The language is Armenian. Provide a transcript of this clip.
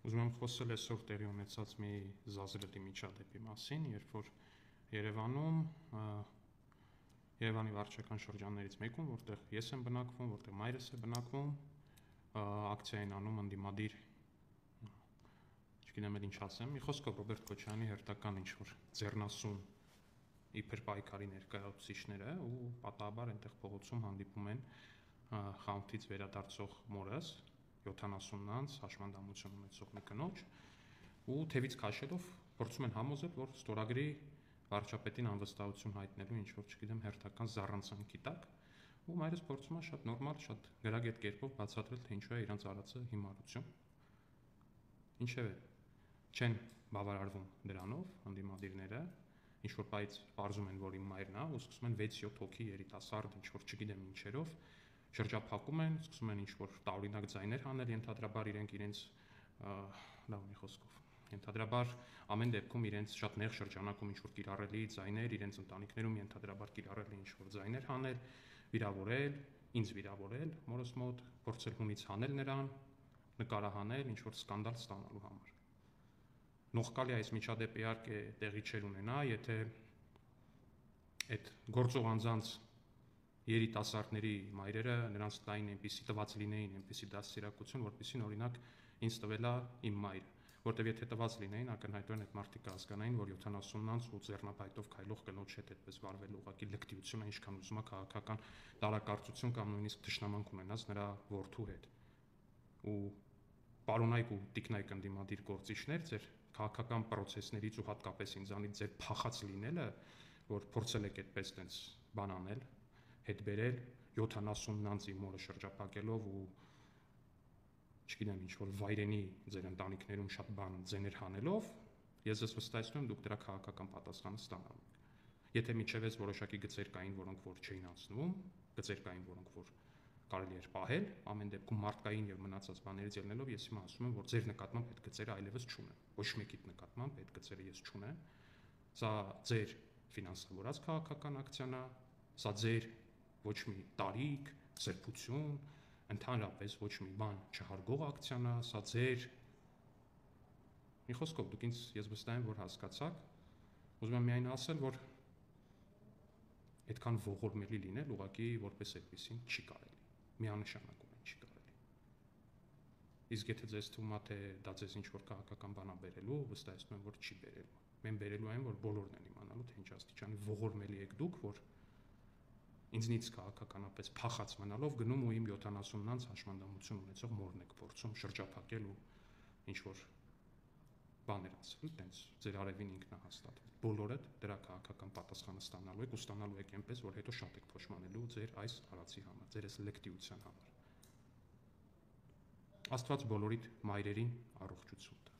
Ուզում եմ խոսել այսօր տեղի ունեցած մի զազրելի միջադեպի մասին, երբ որ Երևանում Երևանի վարչական շրջաններից մեկում, որտեղ ես եմ բնակվում, որտեղ մայրս է բնակվում, ակցիա են անում ընդդիմադիր, չգիտեմ էլ ինչ ասեմ, մի խոսքով Ռոբերտ Քոչարյանի հերթական ինչ-որ ձեռնասուն իբր պայքարի ներկայացուցիչները ու պատահաբար այնտեղ փողոցում հանդիպում են խանութից վերադարձող մորս 70 անց հաշմանդամություն ունեցող մի կնոջ ու թևից քաշելով փորձում են համոզել, որ ստորագրի վարչապետին անվստահություն հայտնելու ինչ որ չգիտեմ հերթական զառանցանքի տակ ու մայրս փորձում է շատ նորմալ, շատ գրագետ կերպով բացատրել, թե ինչու է իրանց արածը հիմարություն։ Ինչևէ, չեն բավարարվում դրանով ընդդիմադիրները, ինչ որ բայց պարզում են, որ իմ մայրն է, ու սկսում են 6-7 հոգի երիտասարդ, ինչ որ չգիտեմ ինչերով շրջափակում են, սկսում են ինչ որ տարօրինակ ձայներ հանել, ենթադրաբար իրենց լավ մի խոսքով ենթադրաբար ամեն դեպքում իրենց շատ նեղ շրջանակում ինչ որ կիրառելի ձայներ, իրենց ընտանիքներում ենթադրաբար կիրառելի ինչ որ ձայներ հանել, վիրավորել, ինձ վիրավորել, մորս մոտ փորձել հունից հանել նրան, նկարահանել, ինչ որ սկանդալ ստանալու համար։ Նողկալի այս միջադեպը իհարկե տեղի չէր ունենա, եթե այդ գործող անձանց երիտասարդների մայրերը նրանց տային այնպիսի տված լինեին, այնպիսի դաստիարակություն, որպեսզի օրինակ ինձ տվելա իմ մայրը, որտեվ եթե տված լինեին, ակնհայտորեն այդ մարդիկ կհասկանային, որ 70 անց ու ձեռնափայտով քայլող կնոջ հետ այդպես վարվելու ուղղակի լկտիություն է, ինչքան ուզում է քաղաքական տարակարծություն կամ նույնիսկ թշնամանք ունենաց նրա որդու հետ։ Ու պարոնայք ու տիկնայք ընդդիմադիր գործիչներ, ձեր քաղաքական process-ներից ու հատկապես ինձանից ձեր փախած լինելը, որ փորձել եք այդպես տենց բան անել, հետ բերել 70 անց իմ մորը շրջափակելով ու չգիտեմ ինչ որ վայրենի ձեր ընտանիքներում շատ բան ձեներ հանելով, ես ես վստահեցնում եմ դուք դրա քաղաքական պատասխանը ստանալու եք։ Եթե միջև այս որոշակի գծեր կային, որոնք որ չէին անցնում, գծեր կային, որոնք որ կարելի էր պահել, ամեն դեպքում մարդկային եւ մնացած բաներից ելնելով ես հիմա ասում եմ, որ ձեր նկատմամբ այդ գծերը այլևս չունեն։ Ոչ մեկիդ նկատմամբ այդ գծերը ես չունեմ։ Սա ձեր ֆինանսավորած քաղաքական ակցիան է, սա ձեր ոչ մի տարիք, սրբություն, ընդհանրապես ոչ մի բան չհարգող ակցիան է, սա ձեր մի խոսքով դուք ինձ ես վստահ եմ, որ հասկացաք։ Ուզում եմ միայն ասել, որ այդքան ողորմելի լինել ուղղակի որպես այդպեսին չի կարելի։ Միանշանակորեն չի կարելի։ Իսկ եթե ձեզ թվում է, թե դա ձեզ ինչ որ քաղաքական բան է բերելու, վստահեցնում եմ, որ չի բերելու։ Մեն բերելու այն, որ բոլորն են իմանալու, թե ինչ աստիճանի ողորմելի եք դուք, որ ինձնից քաղաքականապես փախած մնալով գնում ու իմ 70 անց հաշմանդամություն ունեցող մորն եք փորձում շրջափակել ու ինչ որ բաներ ասել, տենց ձեր արևին ինքնահաստատվել։ Բոլորդ դրա քաղաքական պատասխանը ստանալու եք ու ստանալու եք այնպես, որ հետո շատ եք փոշմանելու ձեր այս արածի համար, ձեր այս լկտիության համար։ Աստված բոլորիդ մայրերին առողջություն տա։